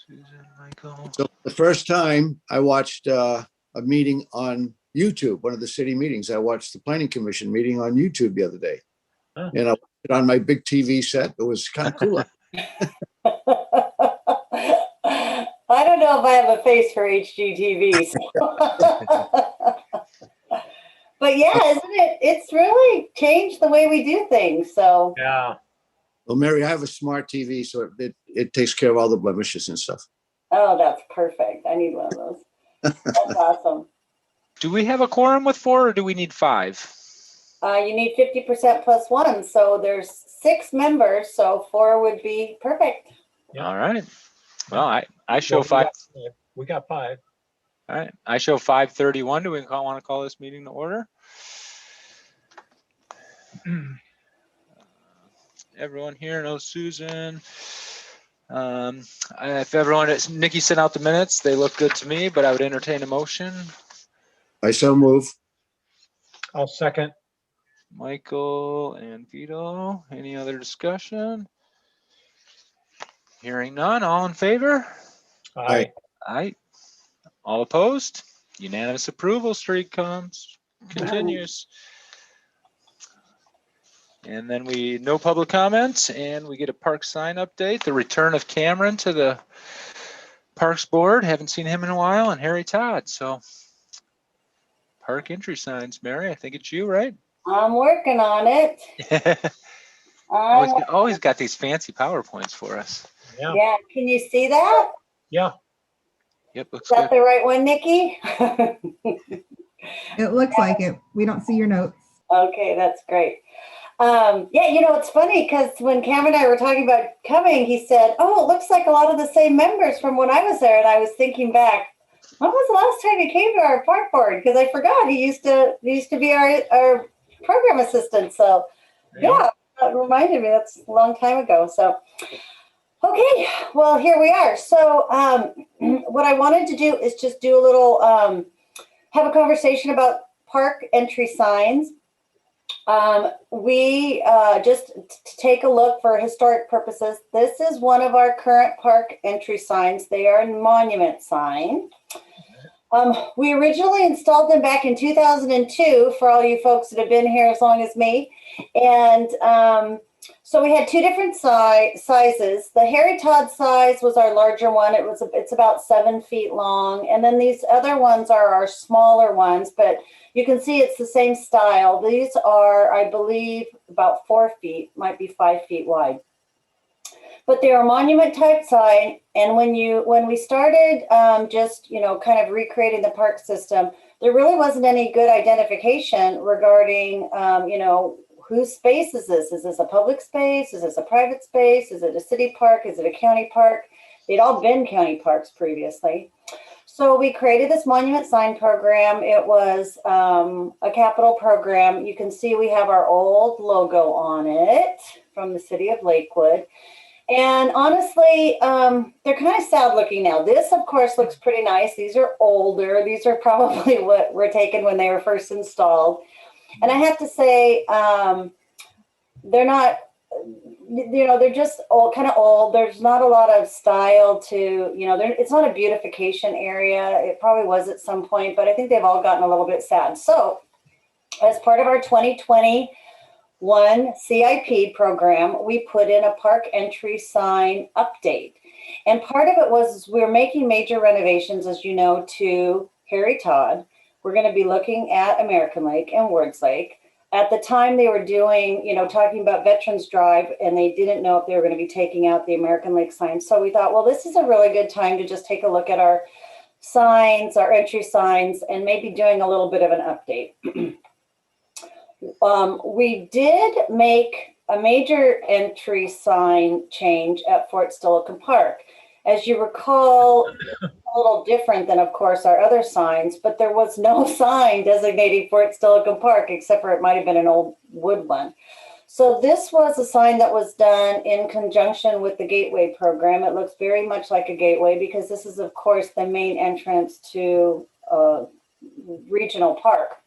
Susan, Michael. So the first time I watched a meeting on YouTube, one of the city meetings, I watched the planning commission meeting on YouTube the other day. Huh. And I watched it on my big TV set. It was kind of cool. I don't know if I have a face for HGTV. But yeah, isn't it? It's really changed the way we do things. So Yeah. Well, Mary, I have a smart TV, so it takes care of all the blemishes and stuff. oh, that's perfect. I need one of those. That's awesome. Do we have a quorum with 4 or do we need 5? You need 50% plus 1, so there's 6 members, so 4 would be perfect. Yeah. All right. Well, I show Well, 5. We got 5. All right. I show 5:31. Do we want to call this meeting to order? Everyone here knows Susan. If everyone, Nikki sent out the minutes. They look good to me, but I would entertain a motion. I so move. I'll second. Michael and Vito. Any other discussion? Hearing none. All in favor? Aye. Aye. All opposed? Unanimous approval. Streak continues. And then no public comments, and we get a park sign update. The return of Cameron to the Parks Board. Haven't seen him in a while, and Harry Todd. So park entry signs, Mary. I think it's you, right? I'm working on it. always got these fancy PowerPoints for us. Yeah. Yeah, can you see that? Yeah. Yep, looks Is that good. the right one, Nikki? It looks like it. We don't see your notes. Okay, that's great. Yeah, it's funny because when Cameron and I were talking about coming, he said, oh, it looks like a lot of the same members from when I was there. And I was thinking back, when was the last time he came to our park board? Because I forgot he used to be our program assistant. So yeah, that reminded me. That's a long time ago. So, okay, well, here we are. So what I wanted to do is just do a little, have a conversation about park entry signs. We just to take a look for historic purposes. This is one of our current park entry signs. They are a monument sign. We originally installed them back in 2002 for all you folks that have been here as long as me. And so we had 2 different sizes. The Harry Todd size was our larger one. It's about 7 feet long. And then these other ones are our smaller ones, but you can see it's the same style. These are, I believe, about 4 feet, might be 5 feet wide. But they're a monument type sign. And when we started just, kind of recreating the park system, there really wasn't any good identification regarding, whose space is this? Is this a public space? Is this a private space? Is it a city park? Is it a county park? They'd all been county parks previously. So we created this monument sign program. It was a capital program. You can see we have our old logo on it from the city of Lakewood. And honestly, they're kind of sad looking now. This, of course, looks pretty nice. These are older. These are probably what were taken when they were first installed. And I have to say, they're not, they're just old, kind of old. There's not a lot of style to, it's not a beautification area. It probably was at some point, but I think they've all gotten a little bit sad. So as part of our 2021 CIP program, we put in a park entry sign update. And part of it was we were making major renovations, as you know, to Harry Todd. We're going to be looking at American Lake and Wards Lake. At the time they were doing, talking about Veterans Drive, and they didn't know if they were going to be taking out the American Lake sign. So we thought, well, this is a really good time to just take a look at our signs, our entry signs, and maybe doing a little bit of an update. We did make a major entry sign change at Fort Steilacoom Park. As you recall, a little different than, of course, our other signs, but there was no sign designating Fort Steilacoom Park, except for it might have been an old wood one. So this was a sign that was done in conjunction with the Gateway program. It looks very much like a gateway because this is, of course, the main entrance to Regional Park.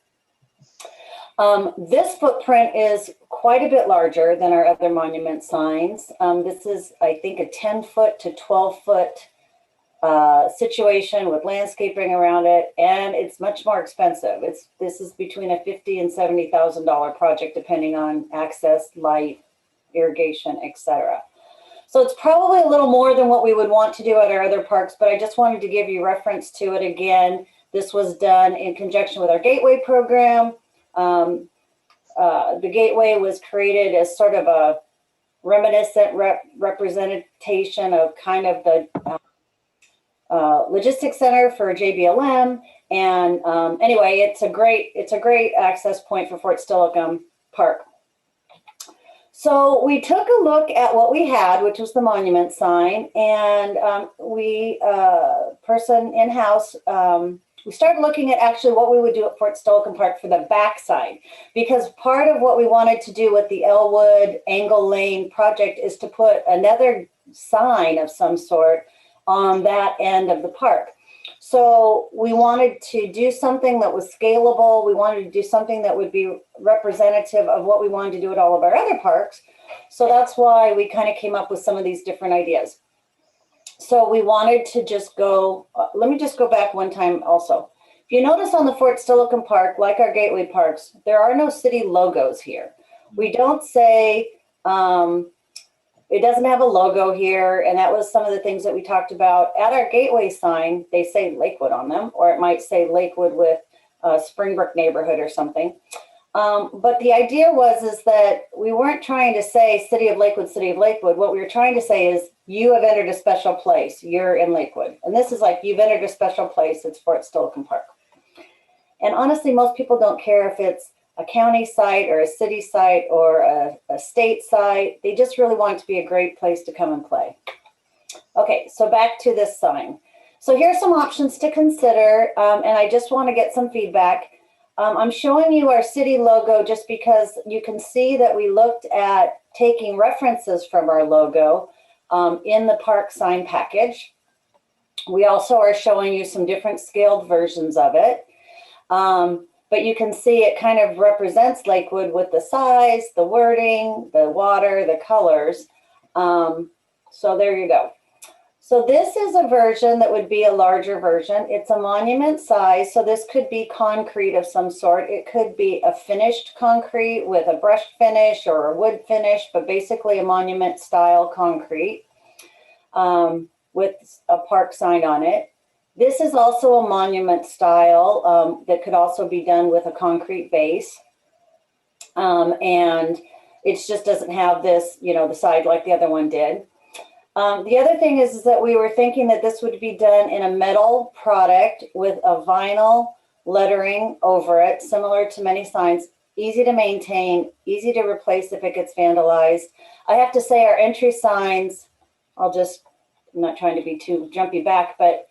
This footprint is quite a bit larger than our other monument signs. This is, I think, a 10-foot to 12-foot situation with landscaping around it, and it's much more expensive. This is between a $50,000 and $70,000 project, depending on access, light, irrigation, etc. So it's probably a little more than what we would want to do at our other parks, but I just wanted to give you reference to it again. This was done in conjunction with our Gateway program. The Gateway was created as sort of a reminiscent representation of kind of the logistics center for JBLM. And anyway, it's a great access point for Fort Steilacoom Park. So we took a look at what we had, which was the monument sign, and person in-house, we started looking at actually what we would do at Fort Steilacoom Park for the backside, because part of what we wanted to do with the Elwood Angle Lane project is to put another sign of some sort on that end of the park. So we wanted to do something that was scalable. We wanted to do something that would be representative of what we wanted to do at all of our other parks. So that's why we kind of came up with some of these different ideas. So we wanted to just go, let me just go back one time also. If you notice on the Fort Steilacoom Park, like our Gateway parks, there are no city logos here. We don't say, it doesn't have a logo here, and that was some of the things that we talked about. At our Gateway sign, they say Lakewood on them, or it might say Lakewood with Springbrook neighborhood or something. But the idea is that we weren't trying to say City of Lakewood, City of Lakewood. What we were trying to say is, you have entered a special place. You're in Lakewood. And this is like, you've entered a special place. It's Fort Steilacoom Park. And honestly, most people don't care if it's a county site or a city site or a state site. They just really want it to be a great place to come and play. Okay, so back to this sign. So here's some options to consider, and I just want to get some feedback. I'm showing you our city logo just because you can see that we looked at taking references from our logo in the park sign package. We also are showing you some different scaled versions of it. But you can see it kind of represents Lakewood with the size, the wording, the water, the colors. So there you go. So this is a version that would be a larger version. It's a monument size. So this could be concrete of some sort. It could be a finished concrete with a brushed finish or a wood finish, but basically a monument style concrete with a park sign on it. This is also a monument style that could also be done with a concrete base. And it just doesn't have this, the side like the other one did. The other thing is that we were thinking that this would be done in a metal product with a vinyl lettering over it, similar to many signs, easy to maintain, easy to replace if it gets vandalized. I have to say our entry signs, I'm not trying to be too jumpy back, but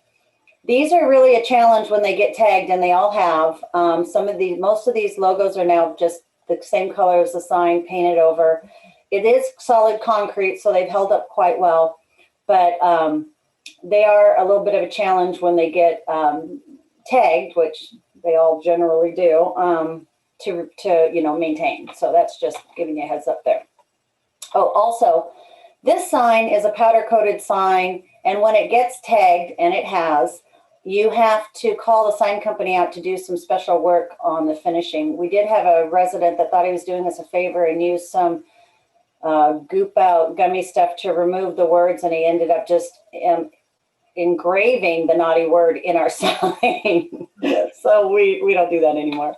these are really a challenge when they get tagged, and they all have. Most of these logos are now just the same color as the sign painted over. It is solid concrete, so they've held up quite well, but they are a little bit of a challenge when they get tagged, which they all generally do, to maintain. So that's just giving you a heads up there. Oh, also, this sign is a powder coated sign, and when it gets tagged, and it has, you have to call the sign company out to do some special work on the finishing. We did have a resident that thought he was doing us a favor and used some goop out gummy stuff to remove the words, and he ended up just engraving the naughty word in our sign. So we don't do that anymore.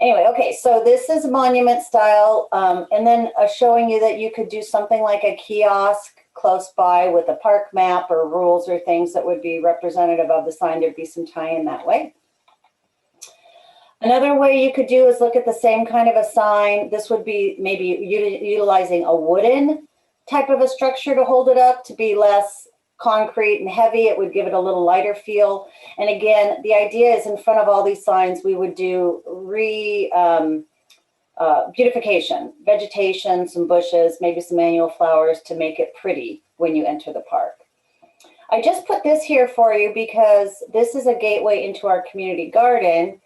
Anyway, okay, so this is monument style, and then showing you that you could do something like a kiosk close by with a park map or rules or things that would be representative of the sign. There'd be some tie-in that way. Another way you could do is look at the same kind of a sign. This would be maybe utilizing a wooden type of a structure to hold it up, to be less concrete and heavy. It would give it a little lighter feel. And again, the idea is in front of all these signs, we would do beautification, vegetation, some bushes, maybe some annual flowers to make it pretty when you enter the park. I just put this here for you because this is a gateway into our community garden.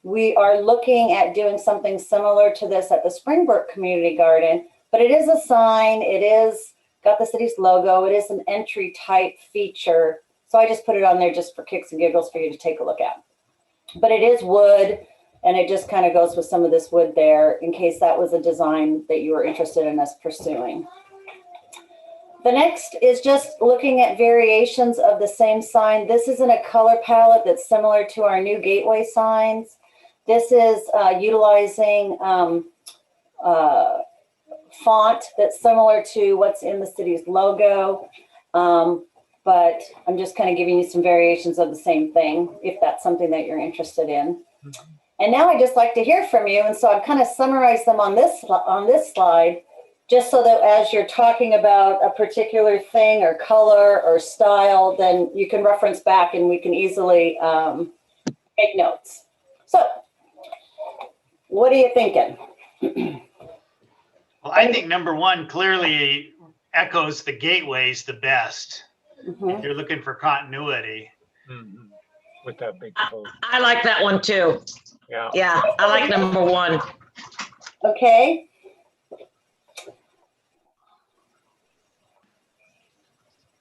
We are looking at doing something similar to this at the Springbrook Community Garden, but it is a sign. It is got the city's logo. It is an entry type feature. So I just put it on there just for kicks and giggles for you to take a look at. But it is wood, and it just kind of goes with some of this wood there in case that was a design that you were interested in us pursuing. The next is just looking at variations of the same sign. This is in a color palette that's similar to our new gateway signs. This is utilizing font that's similar to what's in the city's logo. But I'm just kind of giving you some variations of the same thing, if that's something that you're interested in. And now I'd just like to hear from you. And so I've kind of summarized them on this slide, just so that as you're talking about a particular thing or color or style, then you can reference back and we can easily make notes. So what are you thinking? Well, I think number one clearly echoes the gateways the best. If you're looking for continuity. With that big boat. I like that one too. Yeah. Yeah, I like number one. Okay.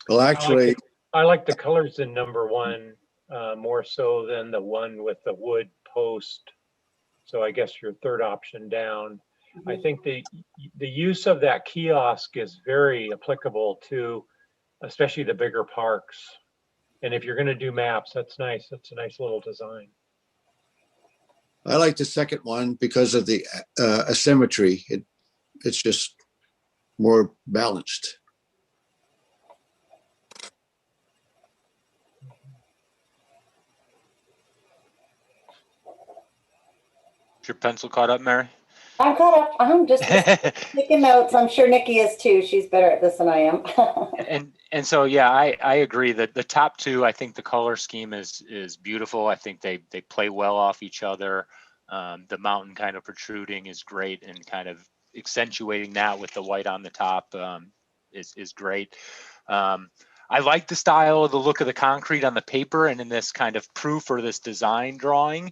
Well, actually, I like the colors in number one more so than the one with the wood post. So I guess your third option down. I think the use of that kiosk is very applicable to especially the bigger parks. And if you're going to do maps, that's nice. That's a nice little design. I like the second one because of the asymmetry. It's just more balanced. Is your pencil caught up, Mary? I'm caught up. I'm just taking notes. I'm sure Nikki is too. She's better at this than I am. And so, yeah, I agree that the top two, I think the color scheme is beautiful. I think they play well off each other. The mountain kind of protruding is great, and kind of accentuating that with the white on the top is great. I like the style, the look of the concrete on the paper and in this kind of proof or this design drawing.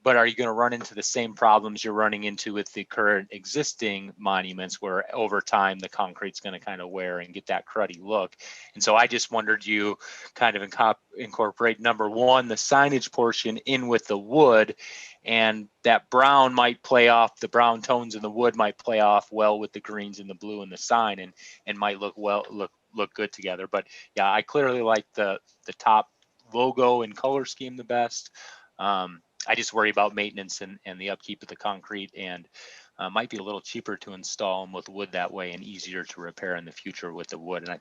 But are you going to run into the same problems you're running into with the current existing monuments, where over time the concrete's going to kind of wear and get that cruddy look? And so I just wondered, you kind of incorporate number one, the signage portion in with the wood, and that brown might play off, the brown tones in the wood might play off well with the greens and the blue in the sign, and might look good together. But yeah, I clearly like the top logo and color scheme the best. I just worry about maintenance and the upkeep of the concrete, and might be a little cheaper to install them with wood that way and easier to repair in the future with the wood. And I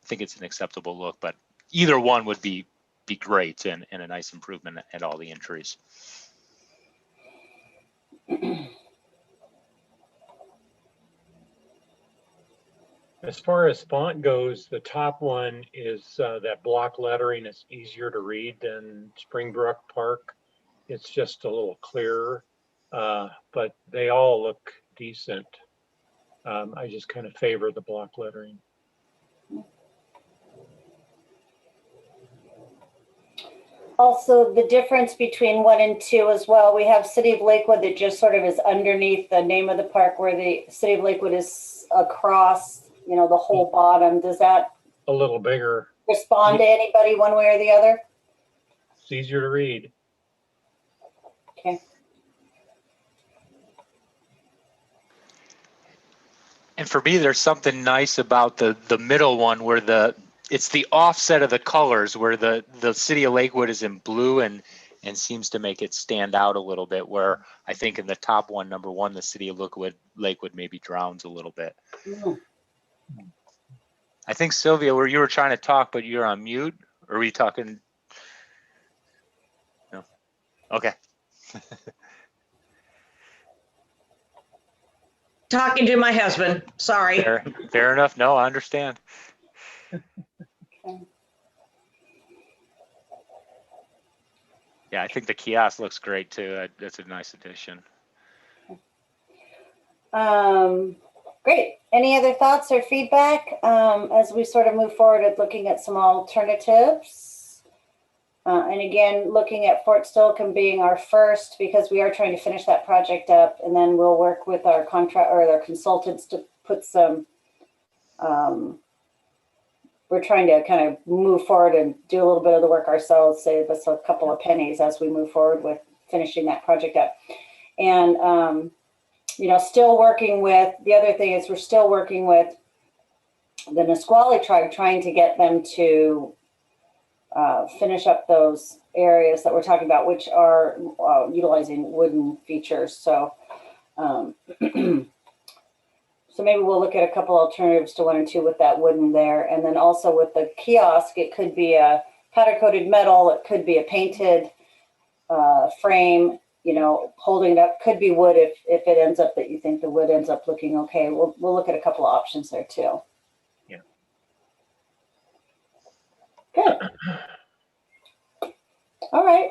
think it's an acceptable look, but either one would be great and a nice improvement at all the entries. As far as font goes, the top one is that block lettering is easier to read than Springbrook Park. It's just a little clearer, but they all look decent. I just kind of favor the block lettering. Also, the difference between 1 and 2 as well, we have City of Lakewood that just sort of is underneath the name of the park, where the City of Lakewood is across, the whole bottom. Does that A little bigger. respond to anybody one way or the other? It's easier to read. Okay. And for me, there's something nice about the middle one, where it's the offset of the colors, where the City of Lakewood is in blue and seems to make it stand out a little bit, where I think in the top one, number one, the City of Lakewood maybe drowns a little bit. Mm. I think, Sylvia, where you were trying to talk, but you're on mute, or were you talking? No. Okay. Talking to my husband, sorry. Fair enough. No, I understand. Okay. Yeah, I think the kiosk looks great too. That's a nice addition. Great. Any other thoughts or feedback as we sort of move forward at looking at some alternatives? And again, looking at Fort Steilacoom being our first, because we are trying to finish that project up, and then we'll work with our contract or our consultants to put some we're trying to kind of move forward and do a little bit of the work ourselves, save us a couple of pennies as we move forward with finishing that project up. And, still working with, the other thing is we're still working with the Nisqually tribe, trying to get them to finish up those areas that we're talking about, which are utilizing wooden features. So, so maybe we'll look at a couple alternatives to 1 and 2 with that wooden there. And then also with the kiosk, it could be a powder coated metal. It could be a painted frame, holding it up. Could be wood if it ends up that you think the wood ends up looking okay. We'll look at a couple of options there too. Yeah. Good. All right.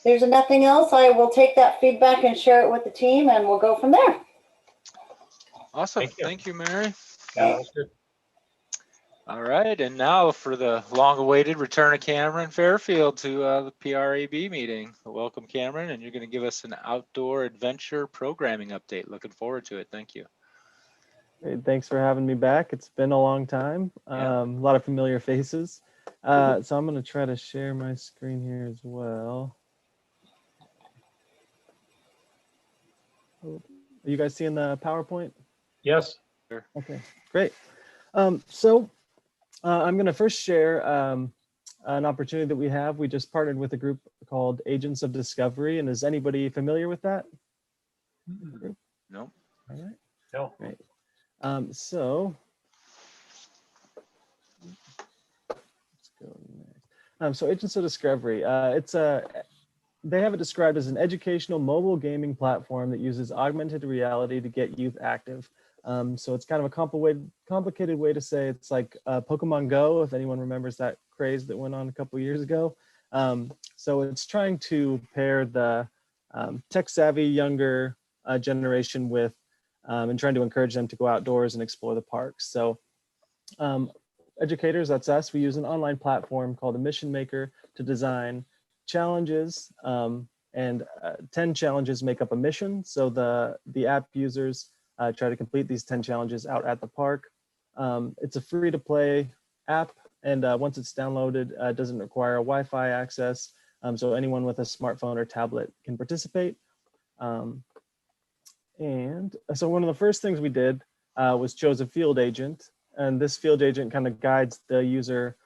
There's nothing else. I will take that feedback and share it with the team, and we'll go from there. Awesome. Thank you. Thank you, Mary. Yeah, that was good. All right, and now for the long-awaited return of Cameron Fairfield to the PRAB meeting. Welcome, Cameron, and you're going to give us an outdoor adventure programming update. Looking forward to it. Thank you. Great. Thanks for having me back. It's been a long time. Yeah. A lot of familiar faces. So I'm going to try to share my screen here as well. Are you guys seeing the PowerPoint? Yes. Okay, great. So I'm going to first share an opportunity that we have. We just partnered with a group called Agents of Discovery. And is anybody familiar with that group? No. All right. No. Great. So let's go next. So Agents of Discovery, they have it described as an educational mobile gaming platform that uses augmented reality to get youth active. So it's kind of a complicated way to say it's like Pokemon Go, if anyone remembers that craze that went on a couple years ago. So it's trying to pair the tech-savvy younger generation with and trying to encourage them to go outdoors and explore the parks. So educators, that's us, we use an online platform called a Mission Maker to design challenges, and 10 challenges make up a mission. So the app users try to complete these 10 challenges out at the park. It's a free to play app, and once it's downloaded, it doesn't require a Wi-Fi access. So anyone with a smartphone or tablet can participate. And so one of the first things we did was chose a field agent, and this field agent kind of guides the user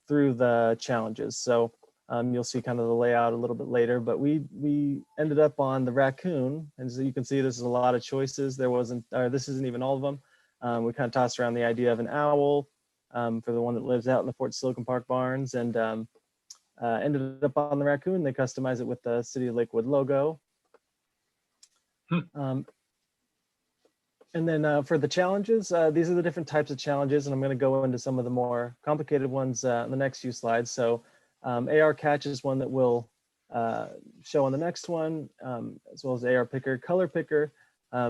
through the challenges. So you'll see kind of the layout a little bit later, but we ended up on the raccoon. And so you can see this is a lot of choices. This isn't even all of them. We kind of tossed around the idea of an owl for the one that lives out in the Fort Silicon Park barns, and ended up on the raccoon. They customized it with the City of Lakewood logo. And then for the challenges, these are the different types of challenges, and I'm going to go into some of the more complicated ones in the next few slides. So AR Catch is one that we'll show on the next one, as well as AR Picker. Color Picker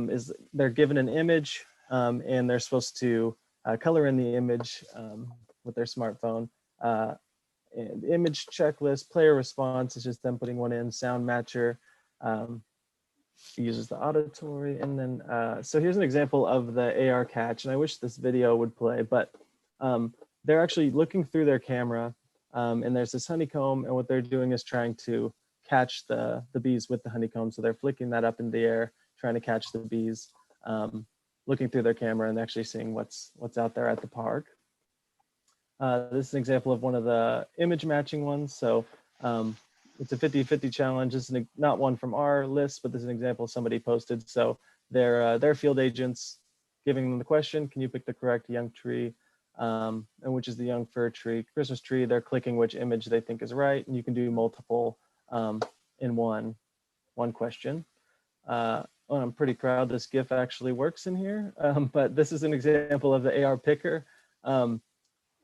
is they're given an image, and they're supposed to color in the image with their smartphone. And image checklist, player response is just them putting one in. Sound Matcher uses the auditory. And then, so here's an example of the AR Catch, and I wish this video would play, but they're actually looking through their camera, and there's this honeycomb, and what they're doing is trying to catch the bees with the honeycomb. So they're flicking that up in the air, trying to catch the bees, looking through their camera and actually seeing what's out there at the park. This is an example of one of the image matching ones. So it's a 50-50 challenge. This is not one from our list, but this is an example somebody posted. So they're field agents giving them the question, can you pick the correct young tree? And which is the young fir tree, Christmas tree. They're clicking which image they think is right, and you can do multiple in one question. Well, I'm pretty proud this GIF actually works in here, but this is an example of the AR Picker.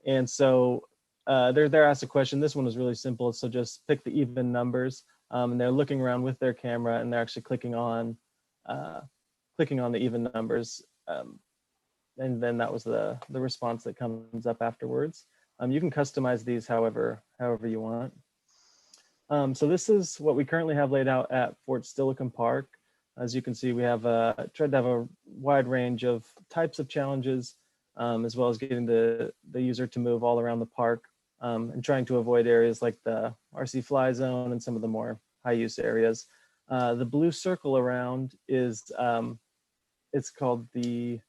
And so they're asked a question. This one was really simple. So just pick the even numbers, and they're looking around with their camera, and they're actually clicking on the even numbers. And then that was the response that comes up afterwards. You can customize these however you want. So this is what we currently have laid out at Fort Silicon Park. As you can see, we have tried to have a wide range of types of challenges, as well as getting the user to move all around the park, and trying to avoid areas like the RC fly zone and some of the more high use areas. The blue circle around is, it's called the,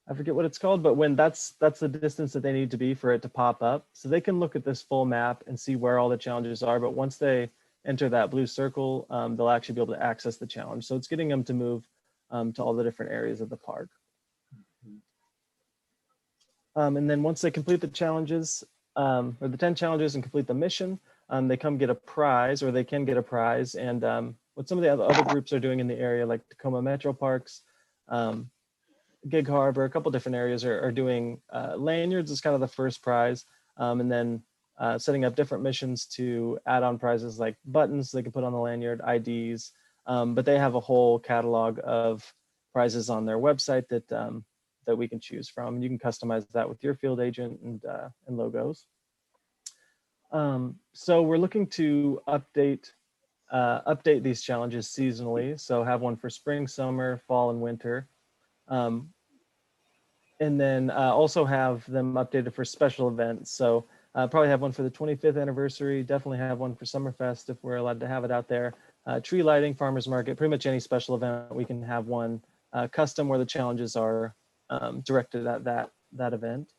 I forget what it's called, but when that's the distance that they need to be for it to pop up. So they can look at this full map and see where all the challenges are. But once they enter that blue circle, they'll actually be able to access the challenge. So it's getting them to move to all the different areas of the park. And then once they complete the challenges, or the 10 challenges and complete the mission, they come get a prize, or they can get a prize. And what some of the other groups are doing in the area, like Tacoma Metro Parks, Gig Harbor, a couple different areas are doing lanyards as kind of the first prize, and then setting up different missions to add on prizes like buttons they can put on the lanyard, IDs, but they have a whole catalog of prizes on their website that we can choose from. You can customize that with your field agent and logos. So we're looking to update these challenges seasonally. So have one for spring, summer, fall, and winter. And then also have them updated for special events. So probably have one for the 25th anniversary, definitely have one for Summerfest if we're allowed to have it out there. Tree lighting, farmer's market, pretty much any special event, we can have one custom where the challenges are directed at that event.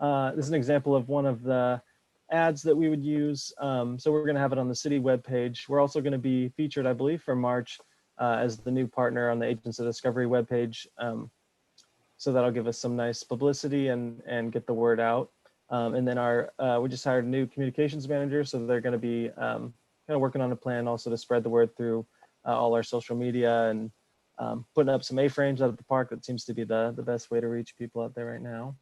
This is an example of one of the ads that we would use. So we're gonna have it on the city webpage. We're also gonna be featured, I believe, for March as the new partner on the Agents of Discovery webpage. So that'll give us some nice publicity and get the word out. And then we just hired a new communications manager, so they're going to be kind of working on a plan also to spread the word through all our social media and putting up some A-frames out at the park. That seems to be the best way to reach people out there right now.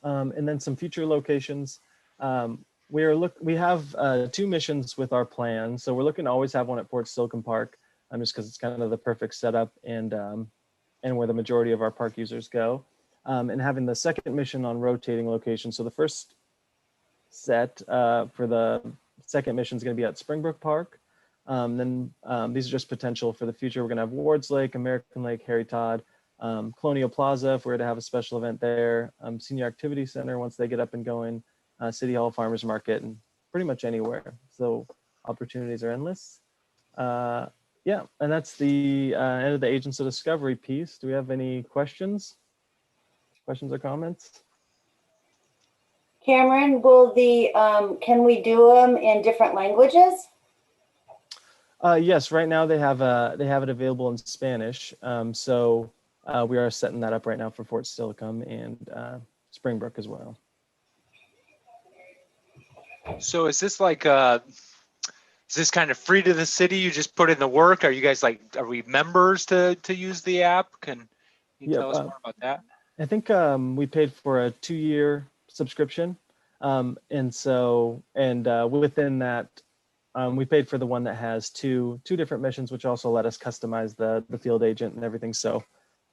And then some future locations. We have 2 missions with our plan, so we're looking to always have one at Fort Slocum Park, just because it's kind of the perfect setup and where the majority of our park users go, and having the second mission on rotating locations. So the first set for the second mission is going to be at Springbrook Park. Then these are just potential for the future. We're going to have Wards Lake, American Lake, Harry Todd, Colonial Plaza if we're to have a special event there, Senior Activity Center once they get up and going, City Hall, Farmers Market, and pretty much anywhere. So opportunities are endless. Yeah, and that's the end of the Agents of Discovery piece. Do we have any questions? Questions or comments? Cameron, will can we do them in different languages? Yes, right now they have it available in Spanish. So we are setting that up right now for Fort Slocum and Springbrook as well. So is this like is this kind of free to the city? You just put in the work? Are you guys are we members to use the app? Can you tell us more about that? I think we paid for a 2-year subscription. And within that, we paid for the one that has two different missions, which also let us customize the field agent and everything. So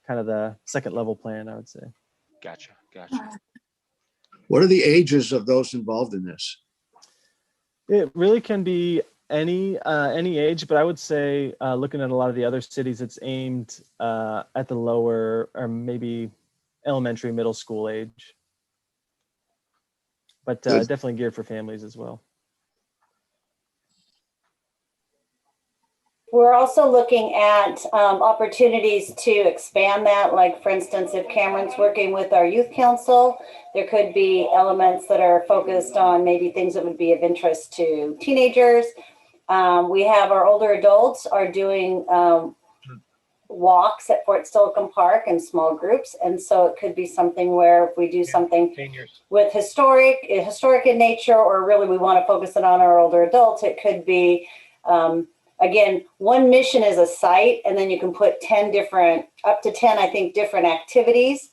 kind of the second level plan, I would say. Gotcha. What are the ages of those involved in this? It really can be any age, but I would say looking at a lot of the other cities, it's aimed at the lower or maybe elementary, middle school age, but definitely geared for families as well. We're also looking at opportunities to expand that. Like, for instance, if Cameron's working with our youth council, there could be elements that are focused on maybe things that would be of interest to teenagers. We have our older adults are doing walks at Fort Slocum Park in small groups. And so it could be something where if we do something with historic in nature, or really we want to focus it on our older adults, it could be, again, one mission is a site, and then you can put up to 10, I think, different activities.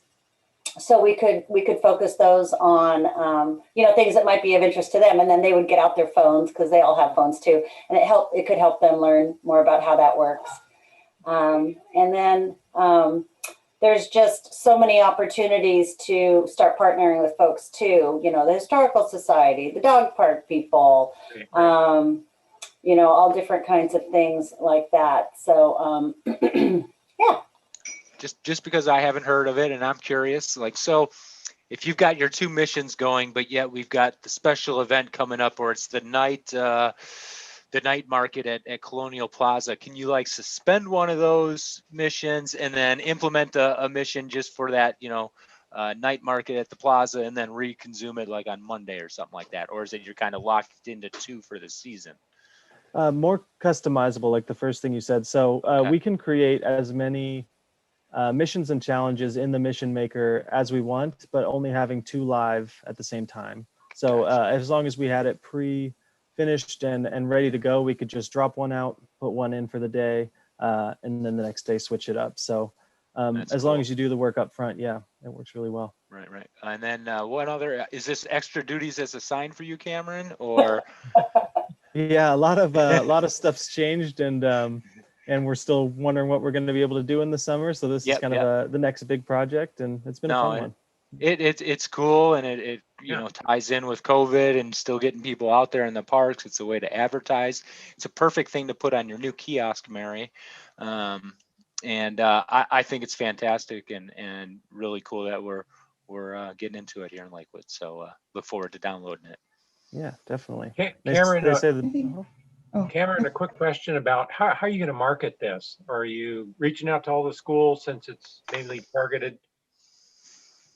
So we could focus those on, things that might be of interest to them, and then they would get out their phones because they all have phones too, and it could help them learn more about how that works. And then there's just so many opportunities to start partnering with folks too. The Historical Society, the dog park people, all different kinds of things like that. So, yeah. Just because I haven't heard of it and I'm curious, like, so if you've got your two missions going, but yet we've got the special event coming up, or it's the night market at Colonial Plaza, can you like suspend one of those missions and then implement a mission just for that, night market at the plaza, and then reconsume it like on Monday or something like that? Or is it you're kind of locked into two for the season? More customizable, like the first thing you said. So Okay. we can create as many missions and challenges in the mission maker as we want, but only having two live at the same time. So as long as we had it pre-finished and ready to go, we could just drop one out, put one in for the day, and then the next day switch it up. So as long as you do the work up front, yeah, it works really well. Right. And then what other, is this extra duties as assigned for you, Cameron, or? Yeah, a lot of stuff's changed, and we're still wondering what we're going to be able to do in the summer. So this is kind of the next big project, and it's been a fun one. It's cool, and it ties in with COVID and still getting people out there in the parks. It's a way to advertise. It's a perfect thing to put on your new kiosk, Mary. And I think it's fantastic and really cool that we're getting into it here in Lakewood. So look forward to downloading it. Yeah, definitely. Cameron, Oh. Cameron, a quick question about how are you going to market this? Are you reaching out to all the schools since it's mainly targeted?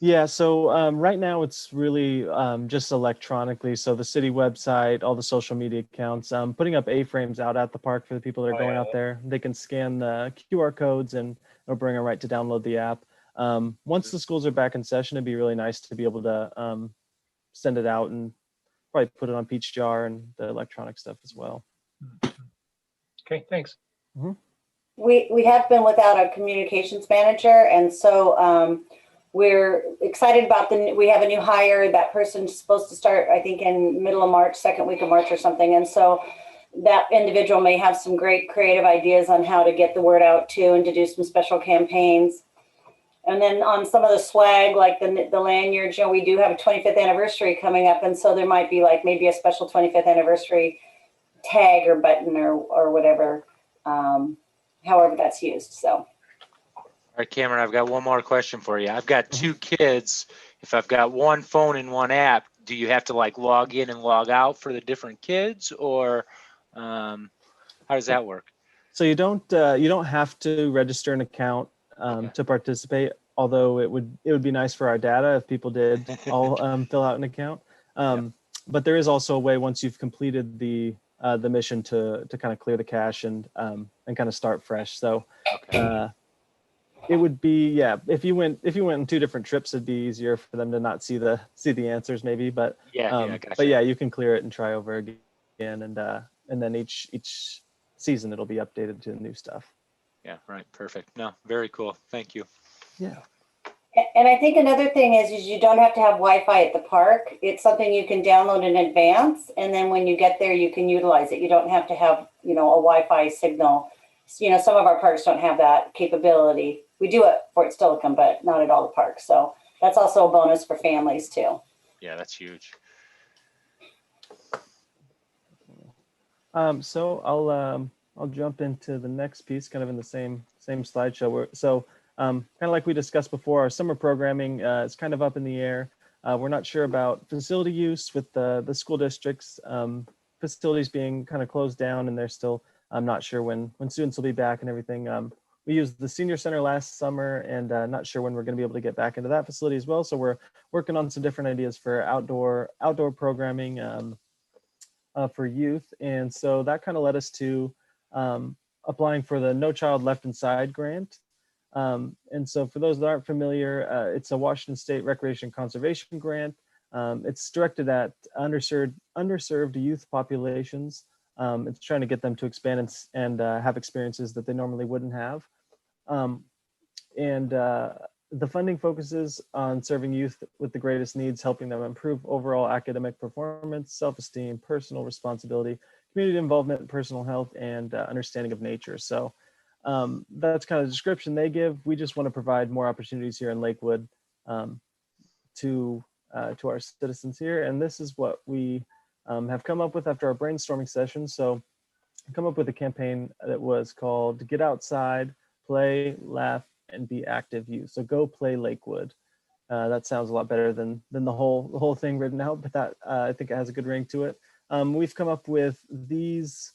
Yeah, so right now it's really just electronically. So the city website, all the social media accounts, putting up A-frames out at the park for the people that are going out there. They can scan the QR codes and it'll bring them right to download the app. Once the schools are back in session, it'd be really nice to be able to send it out and probably put it on Peach Jar and the electronic stuff as well. Okay, thanks. Mm-hmm. We have been without a communications manager, and so we're excited about we have a new hire. That person's supposed to start, I think, in middle of March, second week of March or something. And so that individual may have some great creative ideas on how to get the word out too, and to do some special campaigns. And then on some of the swag, like the lanyards, we do have a 25th anniversary coming up. And so there might be like maybe a special 25th anniversary tag or button or whatever, however that's used. So. All right, Cameron, I've got one more question for you. I've got two kids. If I've got one phone and one app, do you have to like log in and log out for the different kids, or how does that work? So you don't have to register an account to participate. Although it would be nice for our data if people did all fill out an account. But there is also a way once you've completed the mission to kind of clear the cache and kind of start fresh. So it would be if you went on two different trips, it'd be easier for them to not see the answers maybe. But gotcha. But yeah, you can clear it and try over again, and then each season it'll be updated to the new stuff. Yeah, right. Perfect. No, very cool. Thank you. Yeah. And I think another thing is you don't have to have Wi-Fi at the park. It's something you can download in advance, and then when you get there, you can utilize it. You don't have to have, a Wi-Fi signal. Some of our parks don't have that capability. We do it Fort Steilacoom, but not at all the parks. So that's also a bonus for families too. Yeah, that's huge. So I'll jump into the next piece, kind of in the same slideshow. Kind of like we discussed before, our summer programming is kind of up in the air. We're not sure about facility use with the school districts, facilities being kind of closed down, and they're still not sure when students will be back and everything. We used the senior center last summer, and not sure when we're going to be able to get back into that facility as well. So we're working on some different ideas for outdoor programming for youth, and so that kind of led us to applying for the No Child Left Inside grant. And so for those that aren't familiar, it's a Washington State Recreation Conservation Grant. It's directed at underserved youth populations. It's trying to get them to expand and have experiences that they normally wouldn't have. The funding focuses on serving youth with the greatest needs, helping them improve overall academic performance, self-esteem, personal responsibility, community involvement, personal health, and understanding of nature. So that's kind of the description they give. We just want to provide more opportunities here in Lakewood to our citizens here. And this is what we have come up with after our brainstorming session. So come up with a campaign that was called Get Outside, Play, Laugh, and Be Active Youth. So Go Play Lakewood. That sounds a lot better than the whole thing written out, but that I think it has a good ring to it. We've come up with these,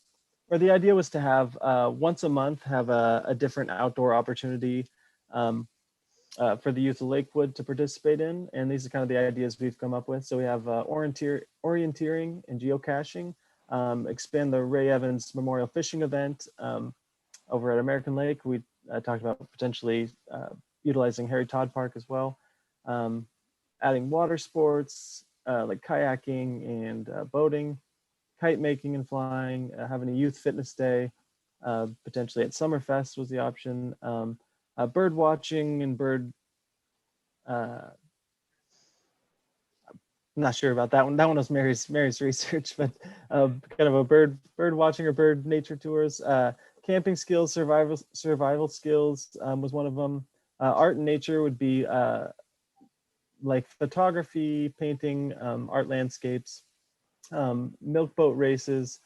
or the idea was to have once a month have a different outdoor opportunity for the youth of Lakewood to participate in. And these are kind of the ideas we've come up with. So we have orienteering and geocaching, expand the Ray Evans Memorial Fishing event over at American Lake. We talked about potentially utilizing Harry Todd Park as well. Adding water sports like kayaking and boating, kite making and flying, having a youth fitness day, potentially at Summerfest was the option. Bird watching and I'm not sure about that one. That one was Mary's research, but kind of a bird watching or bird nature tours. Camping skills, survival skills was one of them. Art and nature would be like photography, painting, art landscapes, milk boat races,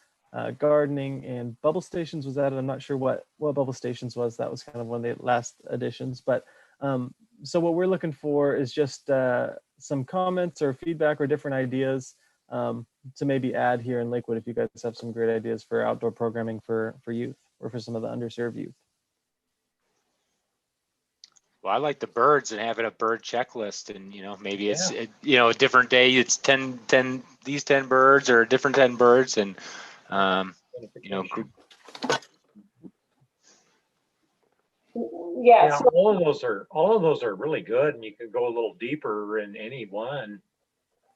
gardening, and bubble stations was added. I'm not sure what bubble stations was. That was kind of one of the last additions. But so what we're looking for is just some comments or feedback or different ideas to maybe add here in Lakewood if you guys have some great ideas for outdoor programming for youth or for some of the underserved youth. Well, I like the birds and having a bird checklist, and maybe it's a different day. It's 10 these 10 birds or a different 10 birds, and Yeah, so all of those are really good, and you can go a little deeper in any one.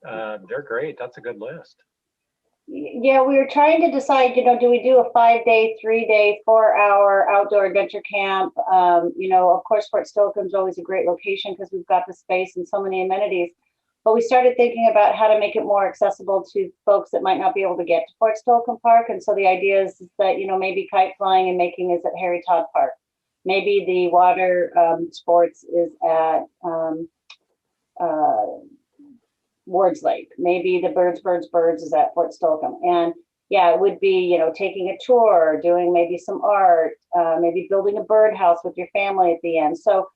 They're great. That's a good list. yeah, we were trying to decide, do we do a 5-day, 3-day, 4-hour outdoor adventure camp? Of course, Fort Steilacoom's always a great location because we've got the space and so many amenities. But we started thinking about how to make it more accessible to folks that might not be able to get to Fort Steilacoom Park. And so the idea is that, maybe kite flying and making is at Harry Todd Park. Maybe the water sports is at Ward's Lake. Maybe the birds is at Fort Steilacoom. And yeah, it would be, taking a tour, doing maybe some art, maybe building a birdhouse with your family at the end. So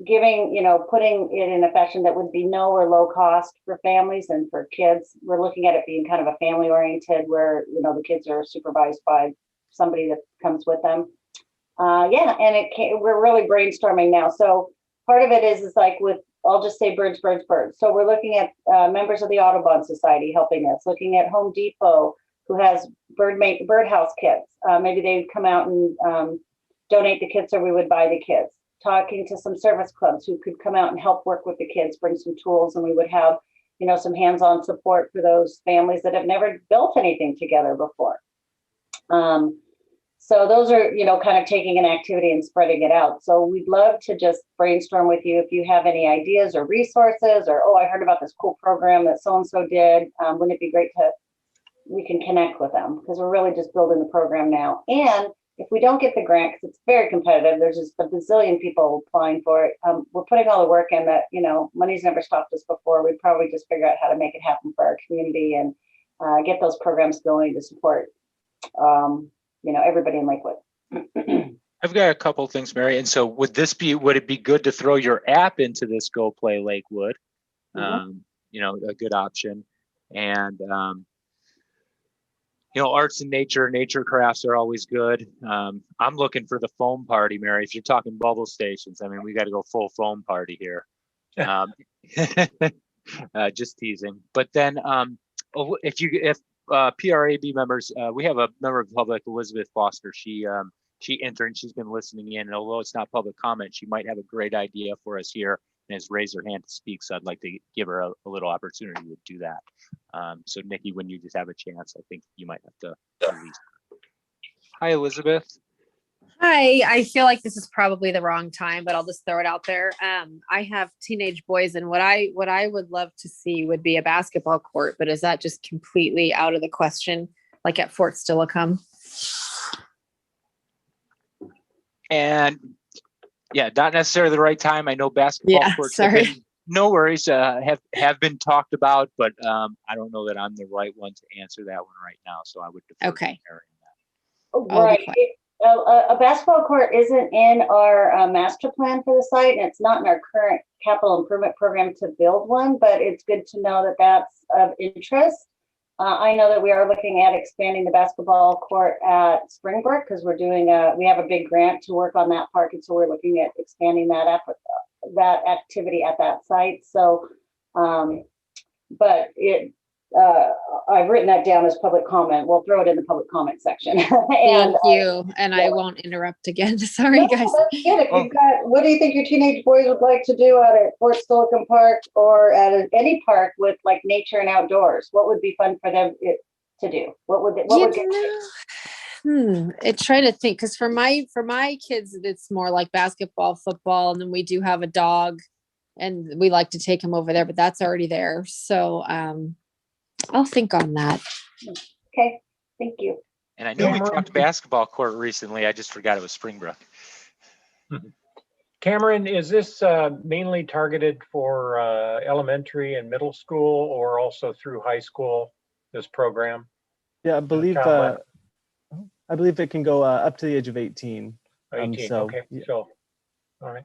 giving, putting it in a fashion that would be no or low cost for families and for kids. We're looking at it being kind of a family oriented where, the kids are supervised by somebody that comes with them. And we're really brainstorming now. So part of it is like with, I'll just say birds. So we're looking at members of the Audubon Society helping us, looking at Home Depot, who has birdhouse kits. Maybe they'd come out and donate the kits, or we would buy the kits. Talking to some service clubs who could come out and help work with the kids, bring some tools, and we would have, some support for those families that have never built anything together before. So those are, kind of taking an activity and spreading it out. So we'd love to just brainstorm with you if you have any ideas or resources, or, oh, I heard about this cool program that so-and-so did. Wouldn't it be great we can connect with them, because we're really just building the program now. And if we don't get the grant, because it's very competitive, there's just a bazillion people applying for it. We're putting all the work in that, money's never stopped us before. We'd probably just figure out how to make it happen for our community and get those programs going to support everybody in Lakewood. I've got a couple of things, Mary. And so would it be good to throw your app into this Go Play Lakewood? A good option. And, arts and nature crafts are always good. I'm looking for the foam party, Mary. If you're talking bubble stations, we got to go full foam party here. Just teasing. But then if PRAB members, we have a member of the public, Elizabeth Foster. She interned, she's been listening in, and although it's not public comment, she might have a great idea for us here and has raised her hand to speak. So I'd like to give her a little opportunity to do that. So Nikki, when you just have a chance, I think you might have to release. Hi, Elizabeth. Hi, I feel like this is probably the wrong time, but I'll just throw it out there. I have teenage boys, and what I would love to see would be a basketball court, but is that just completely out of the question, like at Fort Steilacoom? And yeah, not necessarily the right time. I know basketball courts sorry. No worries, have been talked about, but I don't know that I'm the right one to answer that one right now. So I would defer to Mary on that. I'll Right. be quiet. A basketball court isn't in our master plan for the site, and it's not in our current capital improvement program to build one, but it's good to know that that's of interest. I know that we are looking at expanding the basketball court at Springbrook because we have a big grant to work on that park, and so we're looking at expanding that activity at that site. So, but I've written that down as public comment. We'll throw it in the public comment section. Thank you. And I won't interrupt again. Sorry, guys. That's good. If you've got, what do you think your teenage boys would like to do out at Fort Silicon Park or at any park with like nature and outdoors? What would be fun for them to do? I try to think because for my kids, it's more like basketball, football, and then we do have a dog, and we like to take him over there, but that's already there. So I'll think on that. Okay, thank you. And I know we talked basketball court recently. I just forgot it was Springbrook. Cameron, is this mainly targeted for elementary and middle school or also through high school, this program? Yeah, I believe it can go up to the age of 18. 18, so, okay, yeah. so, all right.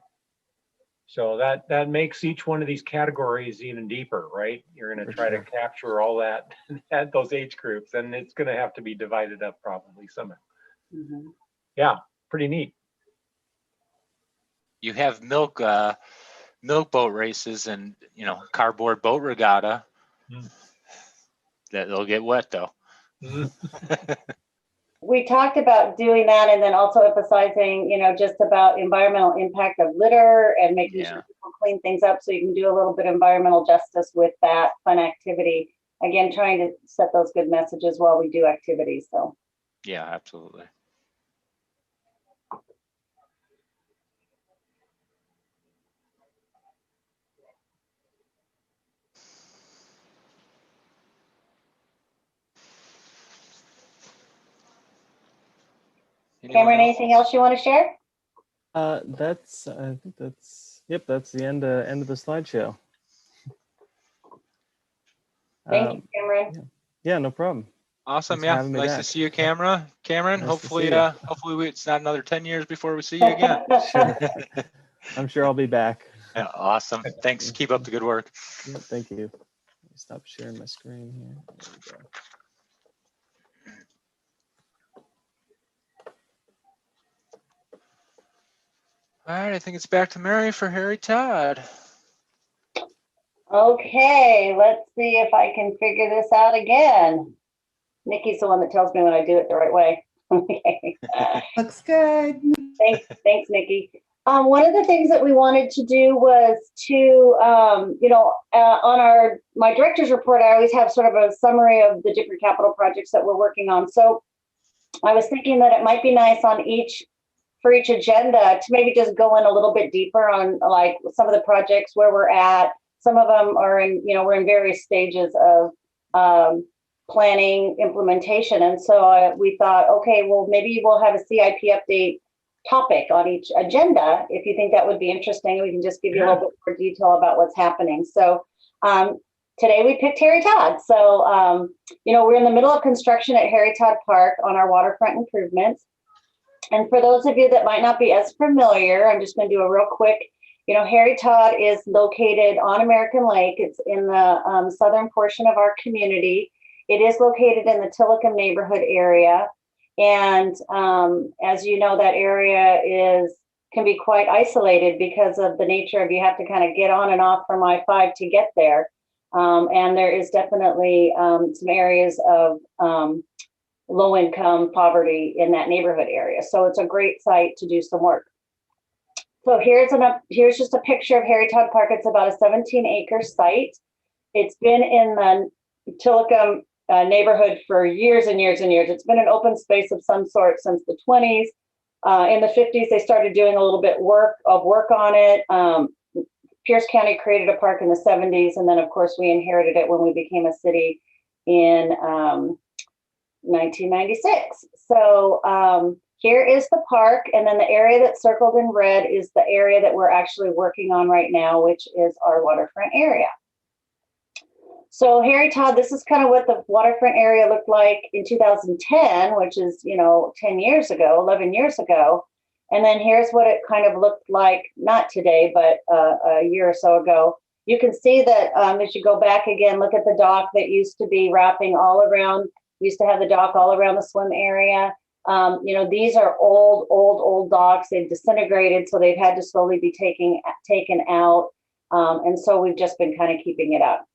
So that makes each one of these categories even deeper, right? You're going to try to capture all that at those age groups, and it's going to have to be divided up probably somehow. Mm-hmm. Yeah, pretty neat. You have milk boat races and cardboard boat regatta. They'll get wet though. We talked about doing that and then also emphasizing, just about environmental impact of litter and making sure people clean things up so you can do a little bit of environmental justice with that fun activity. Again, trying to set those good messages while we do activities. So. Yeah, absolutely. Cameron, anything else you want to share? I think that's the end of the slideshow. Thank you, Cameron. Yeah, no problem. Awesome. Thanks for having me Nice back. to see you, Cameron. Nice Hopefully, to see hopefully it's not another 10 years before we see you again. Sure. I'm sure I'll be back. Yeah, awesome. Thanks. Keep up the good work. Yeah, thank you. Let me stop sharing my screen here. There we go. All right, I think it's back to Mary for Harry Todd. Okay, let's see if I can figure this out again. Nikki's the one that tells me when I do it the right way. Okay. Looks good. Thanks, Nikki. One of the things that we wanted to do was to, on my director's report, I always have sort of a summary of the different capital projects that we're working on. So I was thinking that it might be nice for each agenda to maybe just go in a little bit deeper on like some of the projects where we're at. Some of them are we're in various stages of planning implementation. And so we thought, okay, well, maybe we'll have a CIP update topic on each agenda. If you think that would be interesting, we can just give you a little bit more detail about what's happening. So today we picked Harry Todd. So, we're in the middle of construction at Harry Todd Park on our waterfront improvements. And for those of you that might not be as familiar, I'm just going to do a real quick, Harry Todd is located on American Lake. It's in the southern portion of our community. It is located in the Tillicum neighborhood area. And as you know, that area can be quite isolated because of the nature of you have to kind of get on and off from I-5 to get there. And there is definitely some areas of low income poverty in that neighborhood area. So it's a great site to do some work. So here's just a picture of Harry Todd Park. It's about a 17-acre site. It's been in the Tillicum neighborhood for years and years and years. It's been an open space of some sort since the 20s. In the 50s, they started doing a little bit of work on it. Pierce County created a park in the 70s, and then of course we inherited it when we became a city in 1996. So here is the park, and then the area that's circled in red is the area that we're actually working on right now, which is our waterfront area. So Harry, Todd, this is kind of what the waterfront area looked like in 2010, which is, 10 years ago, 11 years ago. And then here's what it kind of looked like, not today, but a year or so ago. You can see that as you go back again, look at the dock that used to be wrapping all around, used to have the dock all around the swim area. These are old docks. They've disintegrated, so they've had to slowly be taken out. And so we've just been kind of keeping it up.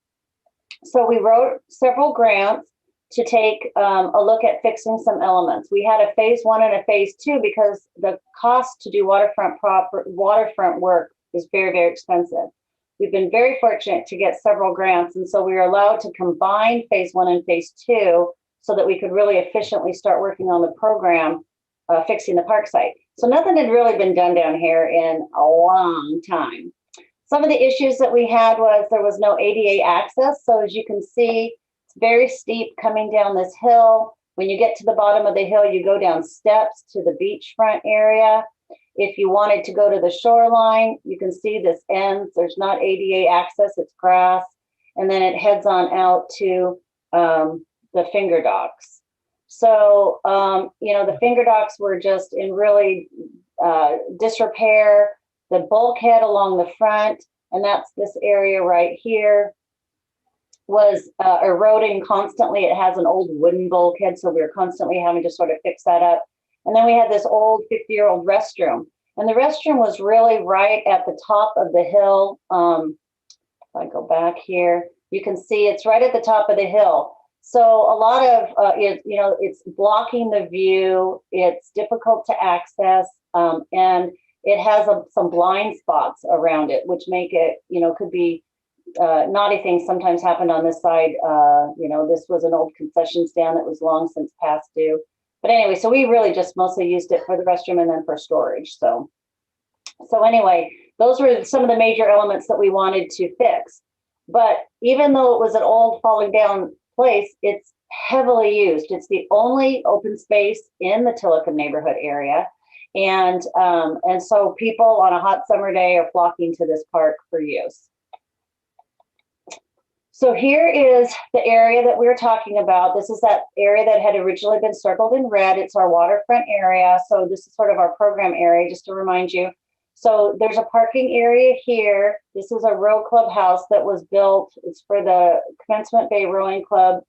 So we wrote several grants to take a look at fixing some elements. We had a phase 1 and a phase 2 because the cost to do waterfront work is very, very expensive. We've been very fortunate to get several grants, and so we were allowed to combine phase 1 and phase 2 so that we could really efficiently start working on the program, fixing the park site. So nothing had really been done down here in a long time. Some of the issues that we had was there was no ADA access. So as you can see, it's very steep coming down this hill. When you get to the bottom of the hill, you go down steps to the beachfront area. If you wanted to go to the shoreline, you can see this ends. There's not ADA access, it's grass. And then it heads on out to the finger docks. So, the finger docks were just in really disrepair. The bulkhead along the front, and that's this area right here, was eroding constantly. It has an old wooden bulkhead, so we were constantly having to sort of fix that up. And then we had this old 50-year-old restroom. And the restroom was really right at the top of the hill. If I go back here, you can see it's right at the top of the hill. So a lot of, it's blocking the view. It's difficult to access. And it has some blind spots around it, which make it, could be naughty things sometimes happened on this side. This was an old concession stand that was long since past due. But anyway, so we really just mostly used it for the restroom and then for storage. So anyway, those were some of the major elements that we wanted to fix. But even though it was an old falling down place, it's heavily used. It's the only open space in the Tillicum neighborhood area. And so people on a hot summer day are flocking to this park for use. So here is the area that we were talking about. This is that area that had originally been circled in red. It's our waterfront area. So this is sort of our program area, just to remind you. So there's a parking area here. This is a row clubhouse that was built. It's for the Commencement Bay Rowing Club.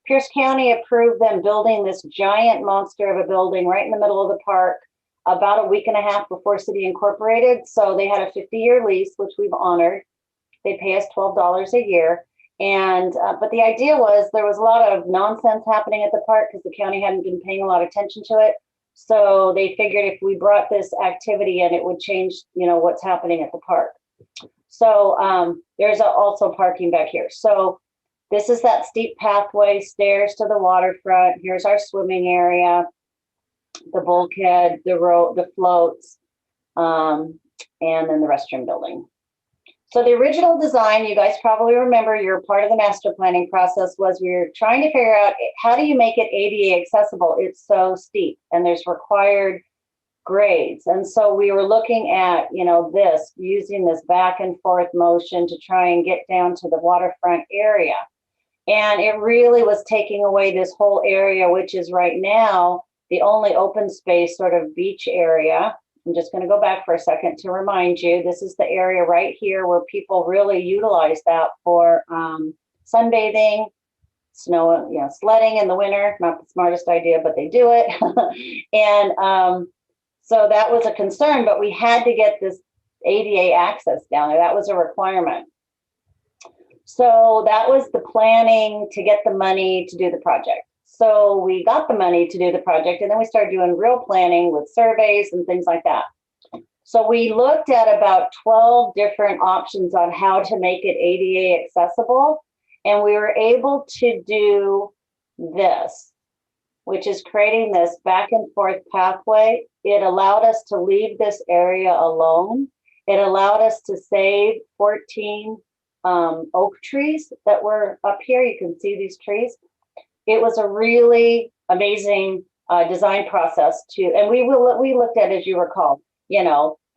Pierce County approved them building this giant monster of a building right in the middle of the park about a week and a half before City Incorporated. So they had a 50-year lease, which we've honored. They pay us $12 a year. And but the idea was there was a lot of nonsense happening at the park because the county hadn't been paying a lot of attention to it. So they figured if we brought this activity in, it would change, what's happening at the park. So there's also parking back here. So this is that steep pathway, stairs to the waterfront. Here's our swimming area, the bulkhead, the floats, and then the restroom building. So the original design, you guys probably remember, you're part of the master planning process, was we were trying to figure out how do you make it ADA accessible? It's so steep and there's required grades. And so we were looking at, using this back and forth motion to try and get down to the waterfront area. And it really was taking away this whole area, which is right now the only open space sort of beach area. I'm just going to go back for a second to remind you, this is the area right here where people really utilize that for sunbathing, sledding in the winter. Not the smartest idea, but they do it. And so that was a concern, but we had to get this ADA access down there. That was a requirement. So that was the planning to get the money to do the project. So we got the money to do the project, and then we started doing real planning with surveys and things like that. So we looked at about 12 different options on how to make it ADA accessible, and we were able to do this, which is creating this back and forth pathway. It allowed us to leave this area alone. It allowed us to save 14 oak trees that were up here. You can see these trees. It was a really amazing design process and we looked at, as you recall,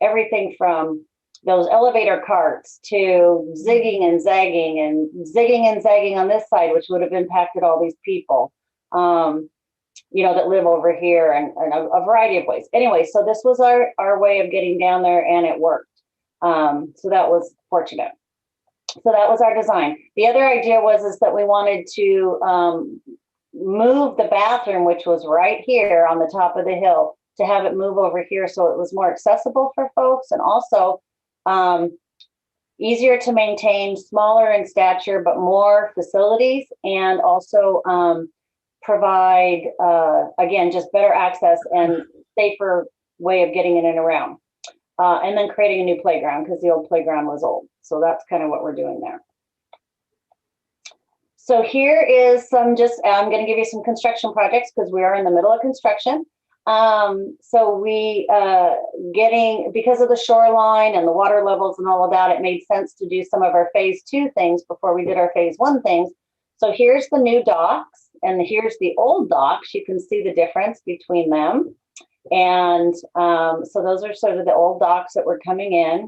everything from those elevator carts to zigging and zagging on this side, which would have impacted all these people, you know, that live over here, and a variety of ways. Anyway, so this was our way of getting down there, and it worked. So that was fortunate. So that was our design. The other idea is that we wanted to move the bathroom, which was right here on the top of the hill, to have it move over here so it was more accessible for folks, and also easier to maintain, smaller in stature, but more facilities, and also provide, again, just better access and safer way of getting in and around. And then creating a new playground, because the old playground was old. So that's kind of what we're doing there. So here is some I'm going to give you some construction projects, because we are in the middle of construction. So we because of the shoreline and the water levels and all of that, it made sense to do some of our phase 2 things before we did our phase 1 things. So here's the new docks, and here's the old docks. You can see the difference between them. And so those are sort of the old docks that were coming in.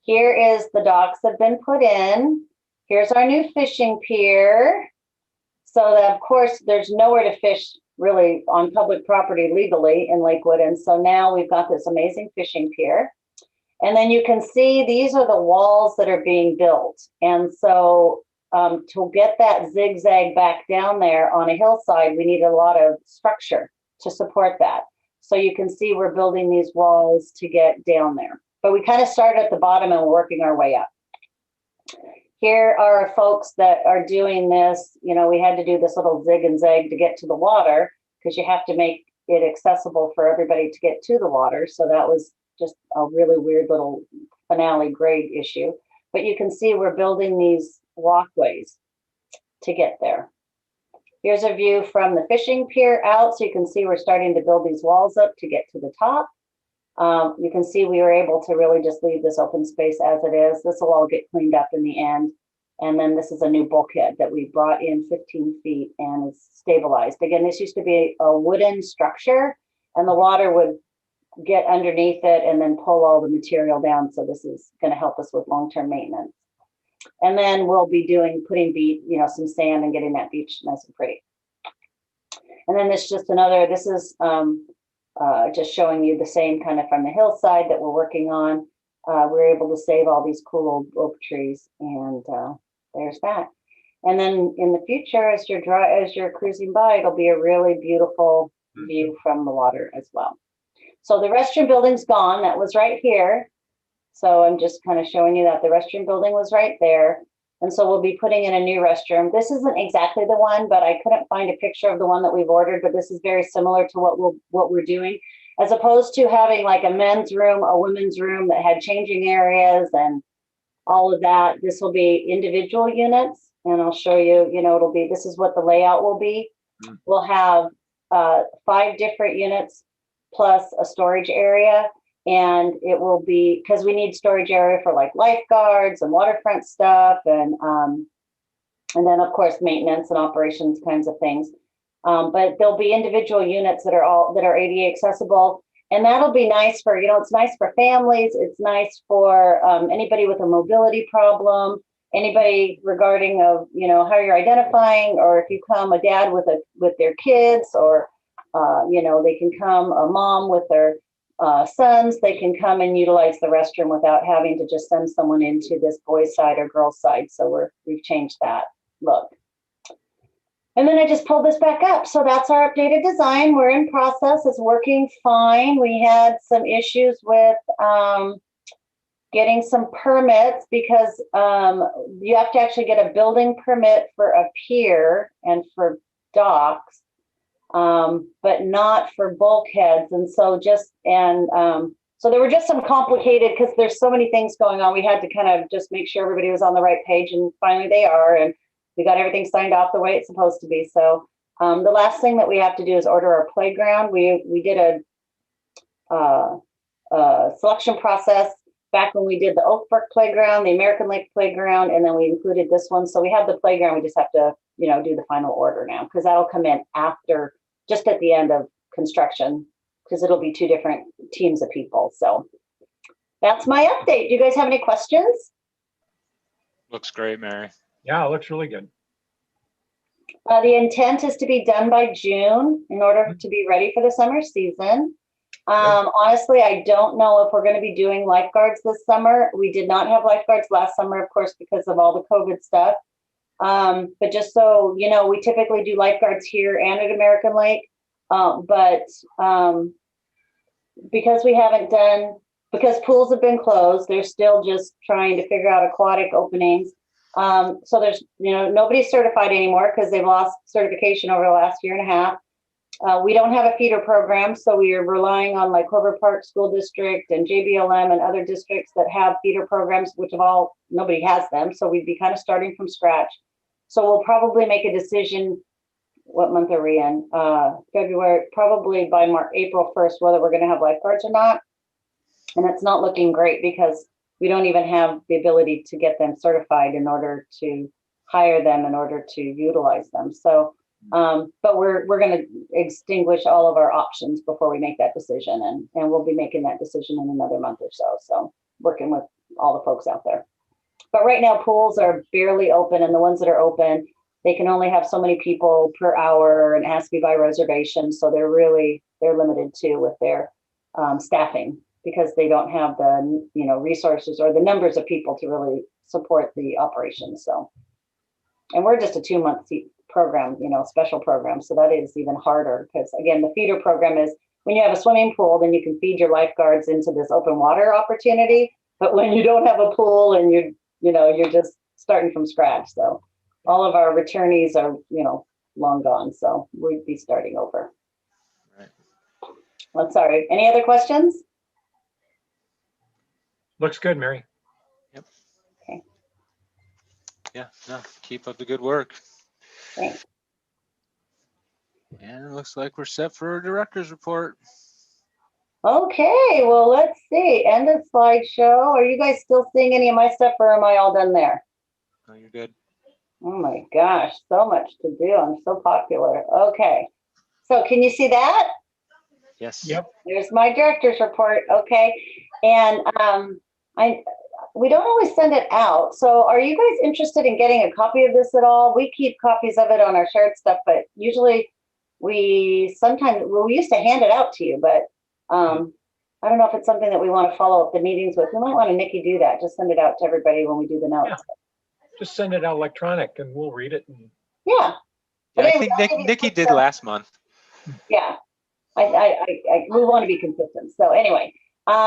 Here is the docks that have been put in. Here's our new fishing pier. So that, of course, there's nowhere to fish really on public property legally in Lakewood. And so now we've got this amazing fishing pier. And then you can see these are the walls that are being built. And so to get that zigzag back down there on a hillside, we need a lot of structure to support that. So you can see we're building these walls to get down there. But we kind of started at the bottom and we're working our way up. Here are folks that are doing this. You know, we had to do this little zig and zag to get to the water, because you have to make it accessible for everybody to get to the water. So that was just a really weird little finale grade issue. But you can see we're building these walkways to get there. Here's a view from the fishing pier out. So you can see we're starting to build these walls up to get to the top. You can see we were able to really just leave this open space as it is. This will all get cleaned up in the end. And then this is a new bulkhead that we brought in 15 feet and is stabilized. Again, this used to be a wooden structure, and the water would get underneath it and then pull all the material down. So this is going to help us with long-term maintenance. And then we'll be putting some sand and getting that beach nice and pretty. And then this is just showing you the same kind of from the hillside that we're working on. We're able to save all these cool old oak trees, and there's that. And then in the future, as you're cruising by, it'll be a really beautiful view from the water as well. So the restroom building's gone. That was right here. So I'm just kind of showing you that the restroom building was right there. And so we'll be putting in a new restroom. This isn't exactly the one, but I couldn't find a picture of the one that we've ordered, but this is very similar to what we're doing. As opposed to having like a men's room, a women's room that had changing areas and all of that, this will be individual units. And I'll show you, this is what the layout will be. We'll have 5 different units plus a storage area. And it will be, because we need storage area for like lifeguards and waterfront stuff, and then of course maintenance and operations kinds of things. But there'll be individual units that are ADA accessible, and that'll be nice for, it's nice for families. It's nice for anybody with a mobility problem, anybody regarding of how you're identifying, or if you come a dad with their kids, or they can come a mom with their sons, they can come and utilize the restroom without having to just send someone into this boys' side or girls' side. So we've changed that look. And then I just pulled this back up. So that's our updated design. We're in process. It's working fine. We had some issues with getting some permits, because you have to actually get a building permit for a pier and for docks. But not for bulkheads. And so so there were just some complicated, because there's so many things going on. We had to kind of just make sure everybody was on the right page, and finally they are, and we got everything signed off the way it's supposed to be. So the last thing that we have to do is order our playground. We did a selection process back when we did the Oak Brook playground, the American Lake playground, and then we included this one. So we have the playground. We just have to do the final order now, because that'll come in after, just at the end of construction, because it'll be 2 different teams of people. So that's my update. Do you guys have any questions? Looks great, Mary. Yeah, it looks really good. The intent is to be done by June in order to be ready for the summer season. Honestly, I don't know if we're going to be doing lifeguards this summer. We did not have lifeguards last summer, of course, because of all the COVID stuff. But just so you know, we typically do lifeguards here and at American Lake. Because we haven't done, because pools have been closed, they're still just trying to figure out aquatic openings. So there's, nobody's certified anymore because they've lost certification over the last year and a half. We don't have a feeder program, so we are relying on like Clover Park School District and JBLM and other districts that have feeder programs, which nobody has them. So we'd be kind of starting from scratch. So we'll probably make a decision. What month are we in? February, probably by April 1st, whether we're going to have lifeguards or not. And it's not looking great because we don't even have the ability to get them certified in order to hire them, in order to utilize them. So, but we're going to extinguish all of our options before we make that decision. And we'll be making that decision in another month or so. So working with all the folks out there. But right now, pools are barely open, and the ones that are open, they can only have so many people per hour and has to be by reservation. So they're limited too with their staffing because they don't have the resources or the numbers of people to really support the operation. So, and we're just a 2-month program, special program. So that is even harder because again, the feeder program is when you have a swimming pool, then you can feed your lifeguards into this open water opportunity. But when you don't have a pool and you're just starting from scratch. So all of our returnees are, long gone. So we'd be starting over. Right. I'm sorry. Any other questions? Looks good, Mary. Yep. Okay. Yeah, no, keep up the good work. Thanks. And it looks like we're set for a director's report. Okay, well, let's see. End of slideshow. Are you guys still seeing any of my stuff or am I all done there? No, you're good. Oh my gosh, so much to do. I'm so popular. Okay. So can you see that? Yes. Yep. There's my director's report. Okay. And we don't always send it out. So are you guys interested in getting a copy of this at all? We keep copies of it on our shared stuff, but usually we used to hand it out to you, but I don't know if it's something that we want to follow up the meetings with. We might want to Nikki do that. Just send it out to everybody when we do the notes. Yeah. Just send it out electronic and we'll read it. Yeah. Yeah, I think Nikki did last month. Yeah. We want to be consistent. So anyway,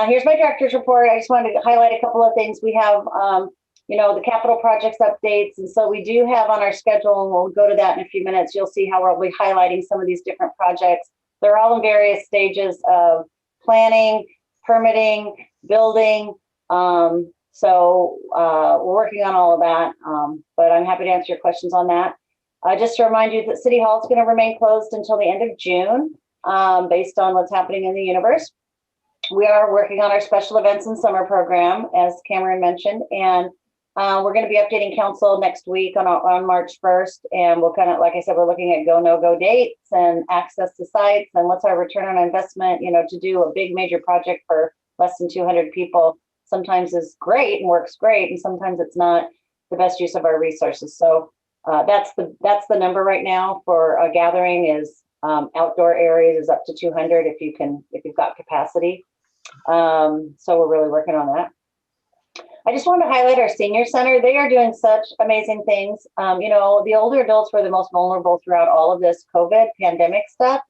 here's my director's report. I just wanted to highlight a couple of things. We have, the capital projects updates. And so we do have on our schedule, and we'll go to that in a few minutes. You'll see how we'll be highlighting some of these different projects. They're all in various stages of planning, permitting, building. So we're working on all of that, but I'm happy to answer your questions on that. Just to remind you that City Hall is going to remain closed until the end of June, based on what's happening in the universe. We are working on our special events and summer program, as Cameron mentioned, and we're going to be updating council next week on March 1st. And we'll kind of, like I said, we're looking at go, no go dates and access to sites and what's our return on investment, to do a big major project for less than 200 people sometimes is great and works great. And sometimes it's not the best use of our resources. So that's the number right now for a gathering is outdoor areas is up to 200 if you've got capacity. So we're really working on that. I just wanted to highlight our senior center. They are doing such amazing things. The older adults were the most vulnerable throughout all of this COVID pandemic stuff,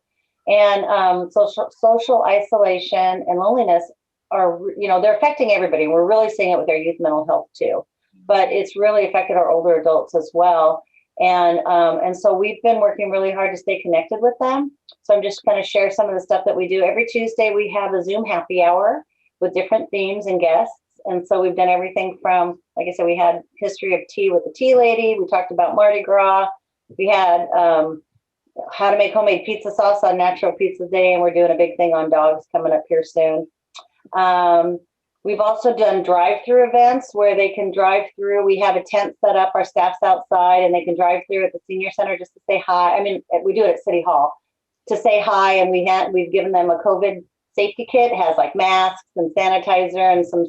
and social isolation and loneliness are, they're affecting everybody. We're really seeing it with our youth mental health too, but it's really affected our older adults as well. And so we've been working really hard to stay connected with them. So I'm just going to share some of the stuff that we do. Every Tuesday we have a Zoom happy hour with different themes and guests. And so we've done everything from, like I said, we had history of tea with the tea lady. We talked about Mardi Gras. We had how to make homemade pizza sauce on Natural Pizza Day. And we're doing a big thing on dogs coming up here soon. We've also done drive-through events where they can drive through. We have a tent set up, our staff's outside, and they can drive through at the senior center just to say hi. I mean, we do it at City Hall to say hi, and we've given them a COVID safety kit. It has like masks and sanitizer and some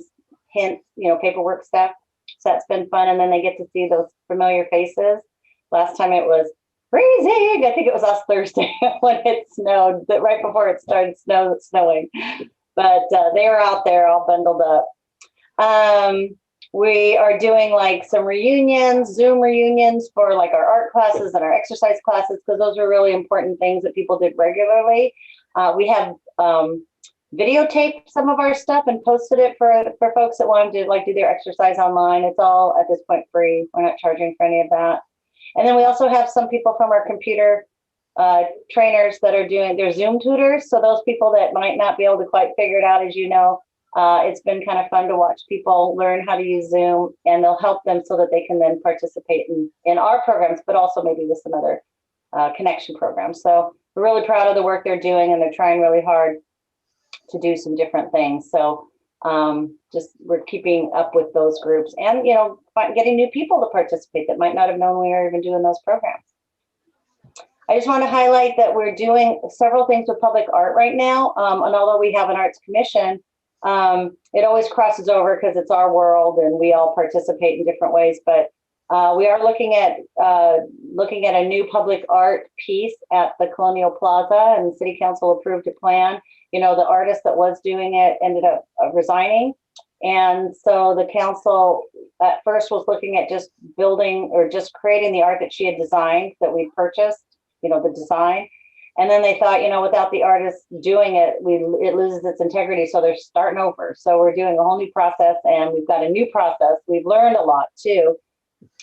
hints, paperwork stuff. So that's been fun. And then they get to see those familiar faces. Last time it was freezing. I think it was last Thursday when it snowed, but right before it started snowing. But they were out there all bundled up. We are doing like some reunions, Zoom reunions for like our art classes and our exercise classes, because those are really important things that people did regularly. We have videotaped some of our stuff and posted it for folks that wanted to like do their exercise online. It's all at this point free. We're not charging for any of that. And then we also have some people from our computer trainers that are doing their Zoom tutors. So those people that might not be able to quite figure it out, as you know, it's been kind of fun to watch people learn how to use Zoom, and they'll help them so that they can then participate in our programs, but also maybe with some other connection programs. So we're really proud of the work they're doing, and they're trying really hard to do some different things. So just we're keeping up with those groups and, getting new people to participate that might not have known we were even doing those programs. I just want to highlight that we're doing several things with public art right now. And although we have an arts commission, it always crosses over because it's our world and we all participate in different ways. But we are looking at a new public art piece at the Colonial Plaza, and the City Council approved a plan. The artist that was doing it ended up resigning. And so the council at first was looking at just building or just creating the art that she had designed that we purchased, the design. And then they thought, without the artist doing it, it loses its integrity. So they're starting over. So we're doing a whole new process, and we've got a new process. We've learned a lot too.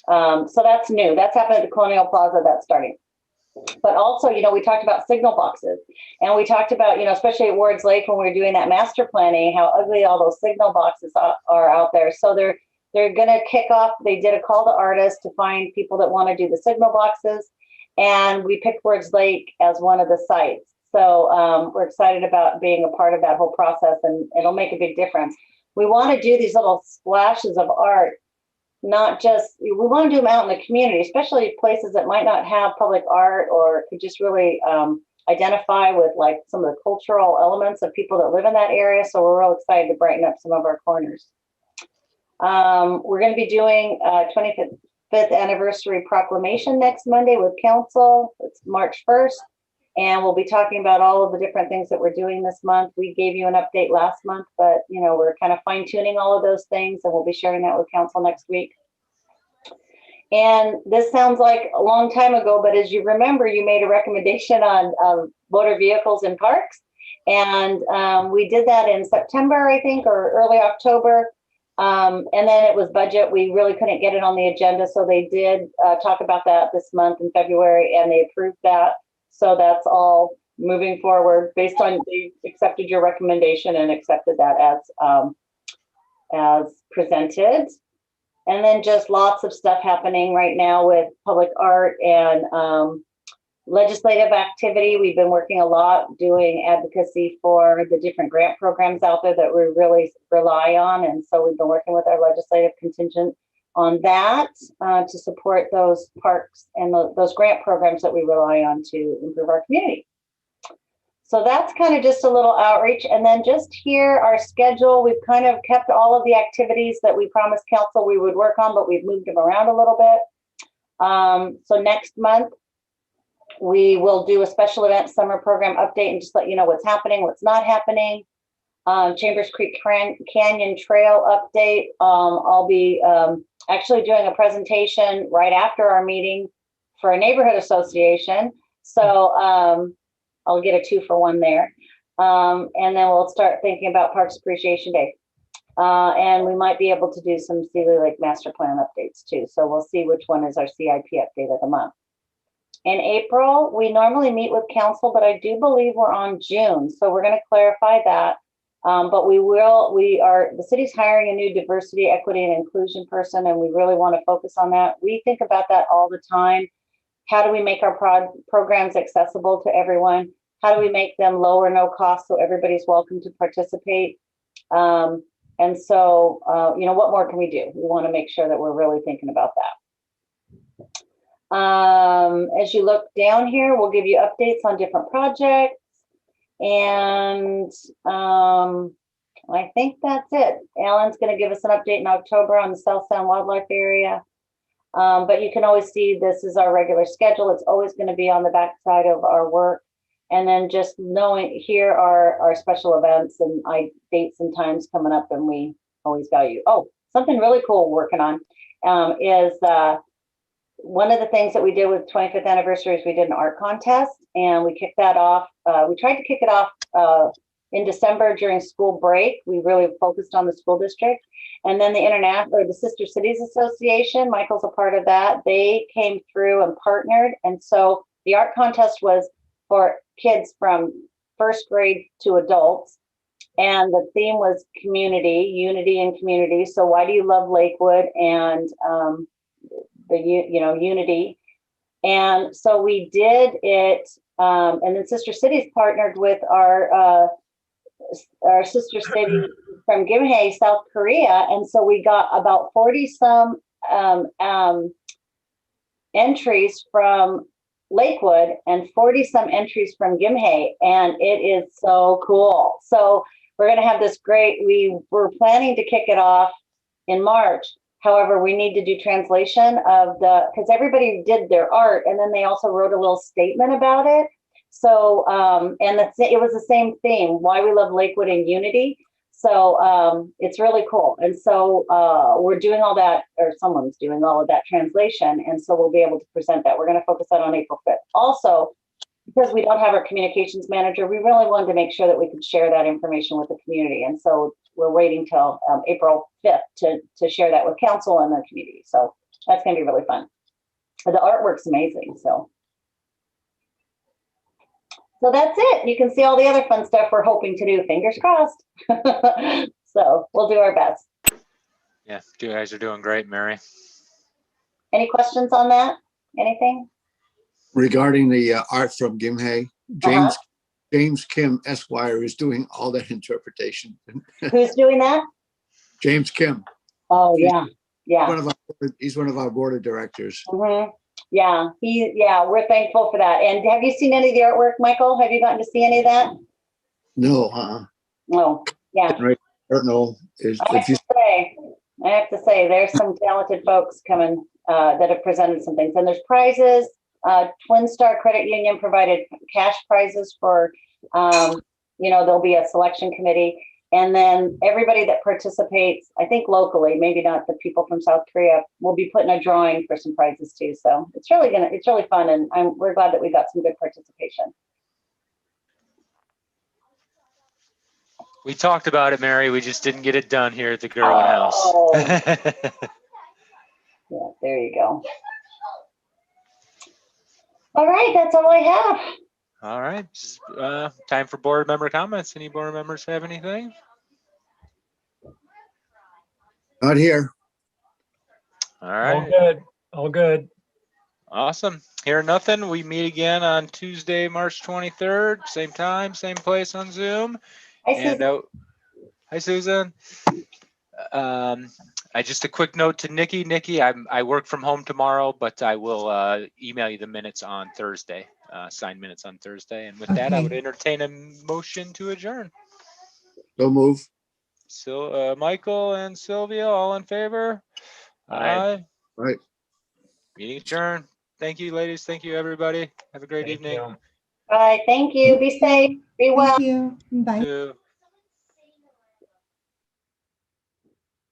So that's new. That's happened at the Colonial Plaza. That's starting. But also, we talked about signal boxes, and we talked about, especially at Wards Lake when we were doing that master planning, how ugly all those signal boxes are out there. So they're going to kick off. They did a call to artists to find people that want to do the signal boxes, and we picked Wards Lake as one of the sites. So we're excited about being a part of that whole process, and it'll make a big difference. We want to do these little splashes of art. Not just, we want to do them out in the community, especially places that might not have public art or could just really identify with like some of the cultural elements of people that live in that area. So we're real excited to brighten up some of our corners. We're going to be doing 25th Anniversary Proclamation next Monday with Council. It's March 1st. And we'll be talking about all of the different things that we're doing this month. We gave you an update last month, but we're kind of fine tuning all of those things, and we'll be sharing that with council next week. And this sounds like a long time ago, but as you remember, you made a recommendation on motor vehicles in parks. And we did that in September, I think, or early October. And then it was budget. We really couldn't get it on the agenda. So they did talk about that this month in February, and they approved that. So that's all moving forward based on, they accepted your recommendation and accepted that as presented. And then just lots of stuff happening right now with public art and legislative activity. We've been working a lot doing advocacy for the different grant programs out there that we really rely on. And so we've been working with our legislative contingent on that to support those parks and those grant programs that we rely on to improve our community. So that's kind of just a little outreach. And then just here, our schedule, we've kind of kept all of the activities that we promised council we would work on, but we've moved them around a little bit. So next month, we will do a special event summer program update and just let you know what's happening, what's not happening. Chambers Creek Canyon Trail update. I'll be actually doing a presentation right after our meeting for a neighborhood association. So I'll get a 2-for-1 there. And then we'll start thinking about Parks Appreciation Day. And we might be able to do some Sealy Lake Master Plan updates too. So we'll see which one is our CIP update of the month. In April, we normally meet with council, but I do believe we're on June. So we're going to clarify that. But the city's hiring a new diversity, equity, and inclusion person, and we really want to focus on that. We think about that all the time. How do we make our programs accessible to everyone? How do we make them low or no cost so everybody's welcome to participate? And so, what more can we do? We want to make sure that we're really thinking about that. As you look down here, we'll give you updates on different projects. And I think that's it. Alan's going to give us an update in October on the South Sound Wildlife Area. But you can always see this is our regular schedule. It's always going to be on the backside of our work. And then just knowing here are our special events and dates and times coming up, and we always value. Oh, something really cool we're working on is one of the things that we did with 25th anniversary is we did an art contest, and we kicked that off. We tried to kick it off in December during school break. We really focused on the school district. And then the Sister Cities Association, Michael's a part of that. They came through and partnered. And so the art contest was for kids from first grade to adults. And the theme was community, unity and community. So why do you love Lakewood? And unity. And so we did it. And then Sister Cities partnered with our sister city from Gimhae, South Korea. And so we got about 40 some entries from Lakewood and 40 some entries from Gimhae. And it is so cool. So we're going to have this we were planning to kick it off in March. However, we need to do translation of because everybody did their art, and then they also wrote a little statement about it. So, and it was the same theme, why we love Lakewood and unity. So it's really cool. And so we're doing all that, or someone's doing all of that translation. And so we'll be able to present that. We're going to focus that on April 5th. Also, because we don't have our communications manager, we really wanted to make sure that we could share that information with the community. And so we're waiting till April 5th to share that with council and the community. So that's going to be really fun. But the artwork's amazing. So that's it. You can see all the other fun stuff we're hoping to do. Fingers crossed. So we'll do our best. Yeah, you guys are doing great, Mary. Any questions on that? Anything? Regarding the art from Gimhae, James Kim Esquire is doing all that interpretation. Who's doing that? James Kim. Oh, yeah. He's one of our board of directors. Mm-hmm. Yeah, we're thankful for that. And have you seen any of the artwork, Michael? Have you gotten to see any of that? No, No, yeah. Right. I don't know. I have to say, there's some talented folks coming that have presented some things. And there's prizes. Twin Star Credit Union provided cash prizes for, there'll be a selection committee. And then everybody that participates, I think locally, maybe not the people from South Korea, will be putting a drawing for some prizes too. So it's really fun, and we're glad that we got some good participation. We talked about it, Mary. We just didn't get it done here at the Gerwin House. Yeah, there you go. All right, that's all I have. All right, time for board member comments. Any board members have anything? Not here. All right. All good. All good. Awesome. Hear nothing. We meet again on Tuesday, March 23rd. Same time, same place on Zoom. Hi, Susan. Just a quick note to Nikki. Nikki, I work from home tomorrow, but I will email you the minutes on Thursday. Signed minutes on Thursday. And with that, I would entertain a motion to adjourn. So move. So Michael and Sylvia, all in favor? Aye. Right. Meeting adjourned. Thank you, ladies. Thank you, everybody. Have a great evening. All right, thank you. Be safe. Be well. Thank you. Bye. You too.